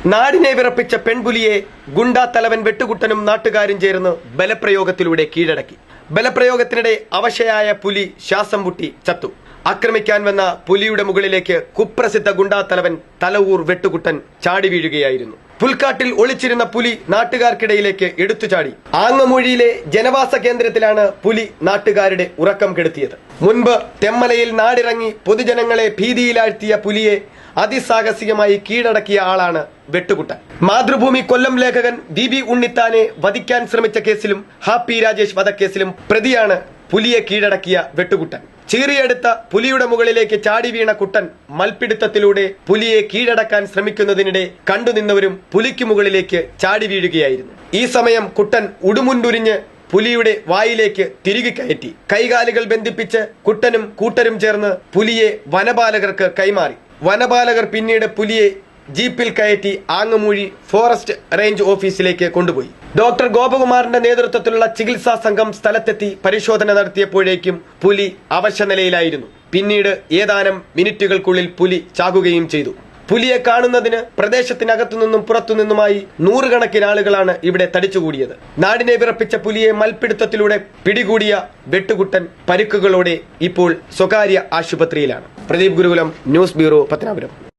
നാടിനെ വിറപ്പിച്ച പെൺപുലിയെ ഗുണ്ടാ തലവൻ വെട്ടുകുട്ടനും നാട്ടുകാരും ചേർന്ന് ബലപ്രയോഗത്തിലൂടെ കീഴടക്കി. ബലപ്രയോഗത്തിനിടെ അവശയായ പുലി ശ്വാസം മുട്ടി ചത്തു. ആക്രമിക്കാൻ വന്ന പുലിയുടെ മുകളിലേക്ക് കുപ്രസിദ്ധ ഗുണ്ടാത്തലവൻ തലവൂർ വെട്ടുകുട്ടൻ ചാടി വീഴുകയായിരുന്നു. പുൽക്കാട്ടിൽ ഒളിച്ചിരുന്ന പുലി നാട്ടുകാർക്കിടയിലേക്ക് എടുത്തുചാടി. ആങ്ങമൂഴിയിലെ ജനവാസ കേന്ദ്രത്തിലാണ് പുലി നാട്ടുകാരുടെ ഉറക്കം കെടുത്തിയത്. മുൻപ് തെമ്മലയിൽ നാടിറങ്ങി പൊതുജനങ്ങളെ ഭീതിയിലാഴ്ത്തിയ പുലിയെ അതിസാഹസികമായി കീഴടക്കിയ ആളാണ് വെട്ടുകുട്ടൻ. മാതൃഭൂമി കൊല്ലം ലേഖകൻ വി ഉണ്ണിത്താനെ വധിക്കാൻ ശ്രമിച്ച കേസിലും ഹാപ്പി രാജേഷ് വധക്കേസിലും പ്രതിയാണ് പുലിയെ കീഴടക്കിയ വെട്ടുകുട്ടൻ. ചീറിയെടുത്ത പുലിയുടെ മുകളിലേക്ക് ചാടി വീണ കുട്ടൻ മൽപിടുത്തത്തിലൂടെ പുലിയെ കീഴടക്കാൻ ശ്രമിക്കുന്നതിനിടെ കണ്ടുനിന്നവരും പുലിക്ക് മുകളിലേക്ക് ചാടി വീഴുകയായിരുന്നു. ഈ സമയം കുട്ടൻ ഉടുമുണ്ടുരിഞ്ഞ് പുലിയുടെ വായിലേക്ക് തിരികെ കയറ്റി. കൈകാലുകൾ ബന്ധിപ്പിച്ച് കുട്ടനും കൂട്ടരും ചേർന്ന് പുലിയെ വനപാലകർക്ക് കൈമാറി. വനപാലകർ പിന്നീട് പുലിയെ ജീപ്പിൽ കയറ്റി ആങ്ങമൂഴി ഫോറസ്റ്റ് റേഞ്ച് ഓഫീസിലേക്ക് കൊണ്ടുപോയി. ഡോക്ടർ ഗോപകുമാറിന്റെ നേതൃത്വത്തിലുള്ള ചികിത്സാ സംഘം സ്ഥലത്തെത്തി പരിശോധന നടത്തിയപ്പോഴേക്കും പുലി അവശനിലയിലായിരുന്നു. പിന്നീട് ഏതാനും മിനിറ്റുകൾക്കുള്ളിൽ പുലി ചാകുകയും ചെയ്തു. പുലിയെ കാണുന്നതിന് പ്രദേശത്തിനകത്തുനിന്നും പുറത്തുനിന്നുമായി നൂറുകണക്കിന് ആളുകളാണ് ഇവിടെ തടിച്ചുകൂടിയത്. നാടിനെ വിറപ്പിച്ച പുലിയെ മൽപിടുത്തത്തിലൂടെ പിടികൂടിയ വെട്ടുകുട്ടൻ പരിക്കുകളോടെ ഇപ്പോൾ സ്വകാര്യ ആശുപത്രിയിലാണ്. പ്രദീപ് ഗുരുകുലം, ന്യൂസ് ബ്യൂറോ, പത്തനാപുരം.